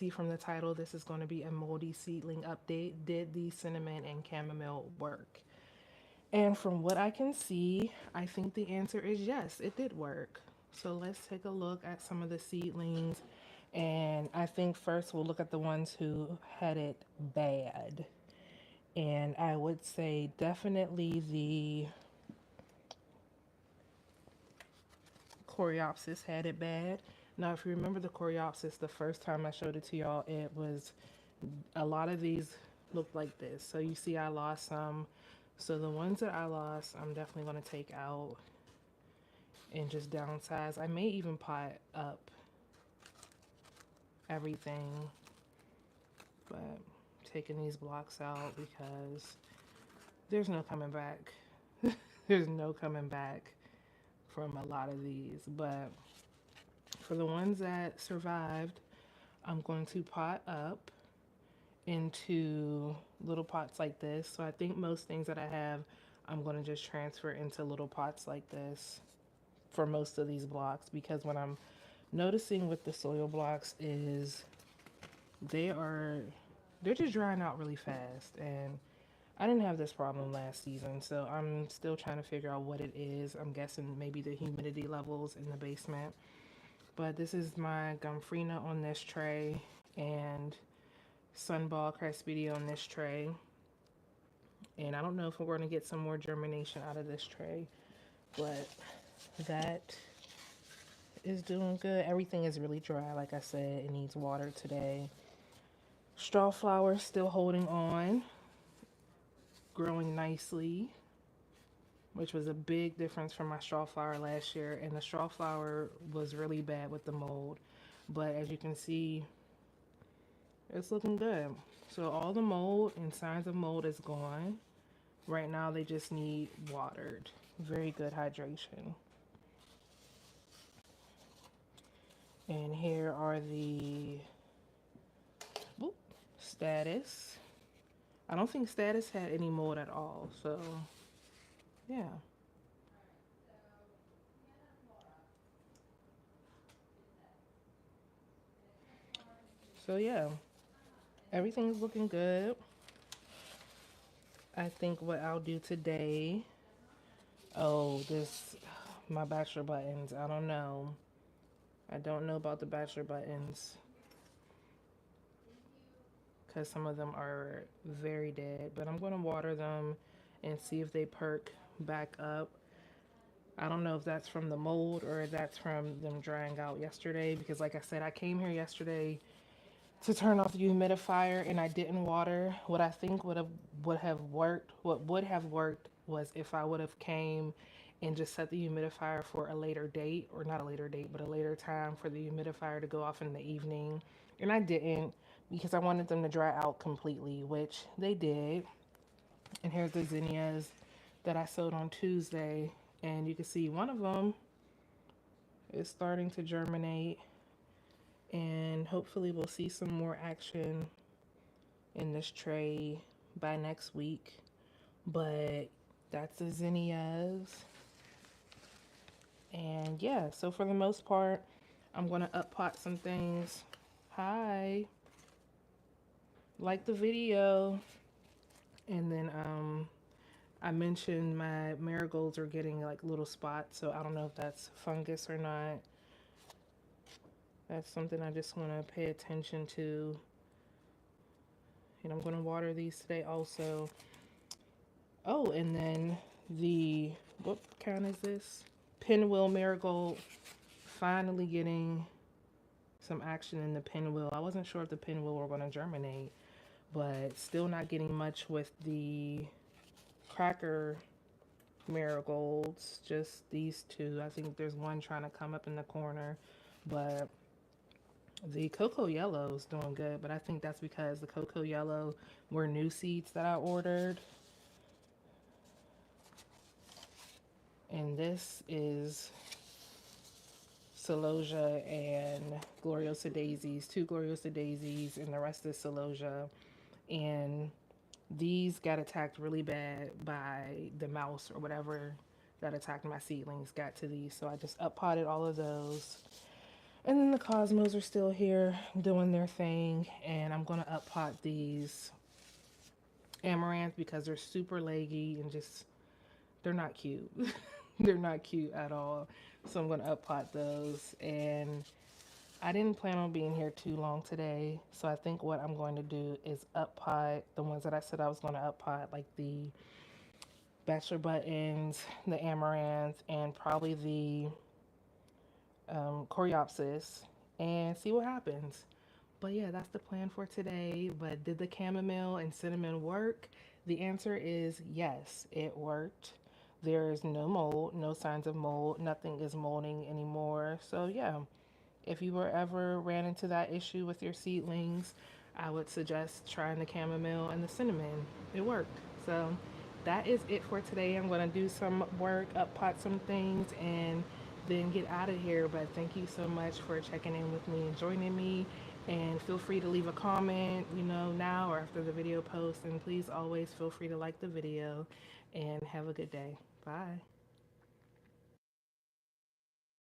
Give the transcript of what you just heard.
see from the title, this is going to be a moldy seedling update. Did the cinnamon and chamomile work? And from what I can see, I think the answer is yes, it did work. So let's take a look at some of the seedlings. And I think first we'll look at the ones who had it bad. And I would say definitely the Coreopsis had it bad. Now, if you remember the Coreopsis, the first time I showed it to y'all, it was a lot of these looked like this. So you see I lost some. So the ones that I lost, I'm definitely going to take out and just downsize. I may even pot up everything, but taking these blocks out because there's no coming back. There's no coming back from a lot of these. But for the ones that survived, I'm going to pot up into little pots like this. So I think most things that I have, I'm going to just transfer into little pots like this for most of these blocks, because what I'm noticing with the soil blocks is they are they're just drying out really fast, and I didn't have this problem last season, so I'm still trying to figure out what it is. I'm guessing maybe the humidity levels in the basement. But this is my Gumfrina on this tray and Sunball Crespidi on this tray. And I don't know if we're going to get some more germination out of this tray, but that is doing good. Everything is really dry. Like I said, it needs water today. Straw flower still holding on, growing nicely, which was a big difference from my straw flower last year. And the straw flower was really bad with the mold. But as you can see, it's looking good. So all the mold and signs of mold is gone. Right now they just need watered. Very good hydration. And here are the status. I don't think status had any mold at all. So yeah. So yeah, everything is looking good. I think what I'll do today. Oh, this my bachelor buttons. I don't know. I don't know about the bachelor buttons because some of them are very dead. But I'm going to water them and see if they perk back up. I don't know if that's from the mold or that's from them drying out yesterday, because like I said, I came here yesterday to turn off the humidifier and I didn't water. What I think would have worked was if I would have came and just set the humidifier for a later date, or not a later date, but a later time for the humidifier to go off in the evening. And I didn't, because I wanted them to dry out completely, which they did. And here's the zinnias that I sowed on Tuesday, and you can see one of them is starting to germinate, and hopefully we'll see some more action in this tray by next week. But that's the zinnias. And yeah, so for the most part, I'm going to up pot some things. Hi. Like the video. And then I mentioned my marigolds are getting like little spots, so I don't know if that's fungus or not. That's something I just want to pay attention to. And I'm going to water these today also. Oh, and then the, what kind is this? Pinwheel marigold. Finally getting some action in the pinwheel. I wasn't sure if the pinwheel were going to germinate, but still not getting much with the cracker marigolds. Just these two. I think there's one trying to come up in the corner, but the cocoa yellow is doing good. But I think that's because the cocoa yellow were new seeds that I ordered. And this is Celosia and Gloriosa daisies, two Gloriosa daisies, and the rest is Celosia. And these got attacked really bad by the mouse or whatever that attacked my seedlings, got to these. So I just up potted all of those. And then the cosmos are still here doing their thing. And I'm going to up pot these amaranth because they're super leggy and just, they're not cute. They're not cute at all. So I'm going to up pot those. And I didn't plan on being here too long today. So I think what I'm going to do is up pot the ones that I said I was going to up pot, like the bachelor buttons, the amaranth, and probably the coreopsis, and see what happens. But yeah, that's the plan for today. But did the chamomile and cinnamon work? The answer is yes, it worked. There is no mold, no signs of mold, nothing is molding anymore. So yeah, if you were ever ran into that issue with your seedlings, I would suggest trying the chamomile and the cinnamon. It worked. So that is it for today. I'm going to do some work, up pot some things, and then get out of here. But thank you so much for checking in with me and joining me. And feel free to leave a comment, now or after the video post. And please always feel free to like the video and have a good day. Bye.